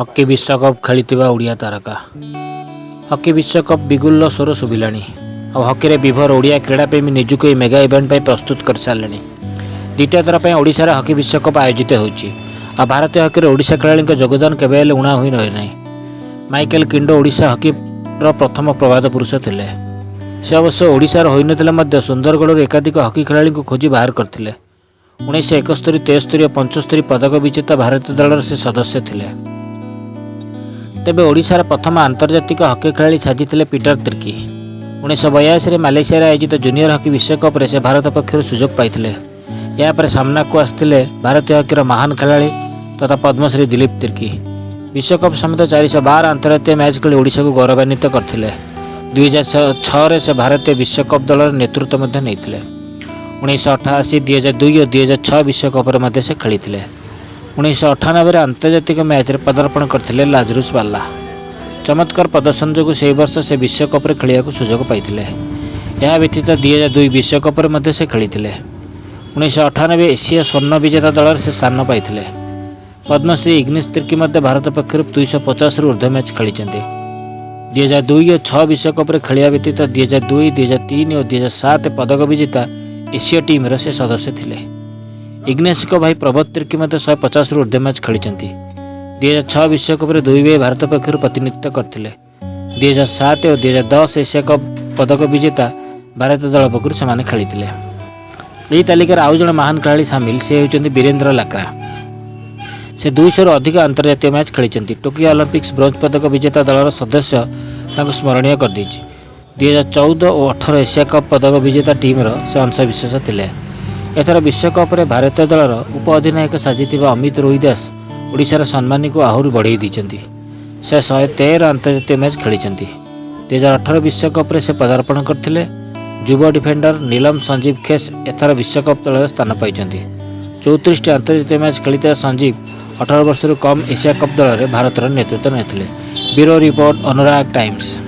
हकी विश्वकप खेली ओडिया तारका। हकी विश्वकप बिगुल स्वर शुभिलानी और हकी विभर ओडिया क्रीड़ाप्रेमी निजुक मेगा इवेंट प्रस्तुत कर सारे। द्वितीय थर पर ओडिशार हकी विश्वकप आयोजित होती और भारतीय हकी ओडिशा खेलाड़ी योगदान केवे उणा हुई रही ना। माइकेल किंडो ओडिशा हकी प्रथम प्रभात पुरुष थे। से अवश्य ओडिशार होई नथिले सुंदरगढ़ एकाधिक हकी खेलाड़ी खोजी बाहर करते। 1971, 73, 75 पदक विजेता भारतीय दल से सदस्य थे। तेबे ओडिशार प्रथम आंतर्जातिक हकी खेलाड़ी साजिले पीटर तिर्की। 1982 मालेशिया आयोजित जूनियर हकी विश्वकप से भारत पक्षर सुजोग पाई। यापर सामना को आसते भारतीय हकीर महान खेलाड़ी तथा पद्मश्री दिलीप तिर्की। विश्वकप समेत 412 अंतर्जातीय मैच खेली ओडिशा को गौरवान्वित करते। 2006 से भारतीय विश्वकप दल नेतृत्व नहीं। 1988, 2002 और 2006 विश्वकप से खेली। 1998 अंतर्जातिक मैच पदार्पण करते लाजरुस बाला। चमत्कार प्रदर्शन जो से वर्ष से विश्वकप खेलिया सुजोग पाई। यह व्यतीत 2002 विश्वकप से खेली। 1998 एशिया स्वर्ण विजेता दल से स्थान पाई। पद्मश्री इग्निश तिर्की भारत पक्षर 250 ऊर्ध्व मैच खेली। 2002 और 6 विश्वकप खेलिया व्यतीत 2002, 2003 और 2007 पदक विजेता एशिया टीम से सदस्य थे। इग्नेश भाई प्रबोध तिर्की 150 ऊर्ध्व मैच खेली। 2006 विश्वकप 2 भाई भारत पक्षर प्रतिनिधित्व करते। 2007 और 2010 एशिया कप पदक विजेता भारतीय दल पक्षर से खेली। यही तालिकार आउ जड़े महान खेलाड़ी सामिल से होती वीरेंद्र लाक्रा। से 200 अधिक अंतर्जातीय मैच खेली। टोकियो ओलंपिक्स ब्रोंज पदक विजेता दलर सदस्य स्मरणीय कर 2014 और 18 एशिया कप पदक विजेता टीम से अंशविशेष थे। एथर विश्वकप भारतीय दलर उप अधिनायक साजिଥିବା अमित रोहिदास ओडिशार सम्मान को आहरी बढ़ाई देते। से 113 अंतर्जातीय मैच खेली। 2018 विश्वकप से पदार्पण करते। युवा डिफेंडर नीलम संजीव खेस एथर विश्वकप दल स्थान पाई। 34 अंतर्जातीय मैच खेली संजीव 18 वर्ष कम एशिया कप दल में भारत नेतृत्व नेते। ब्यूरो रिपोर्ट अनुराग टाइम्स।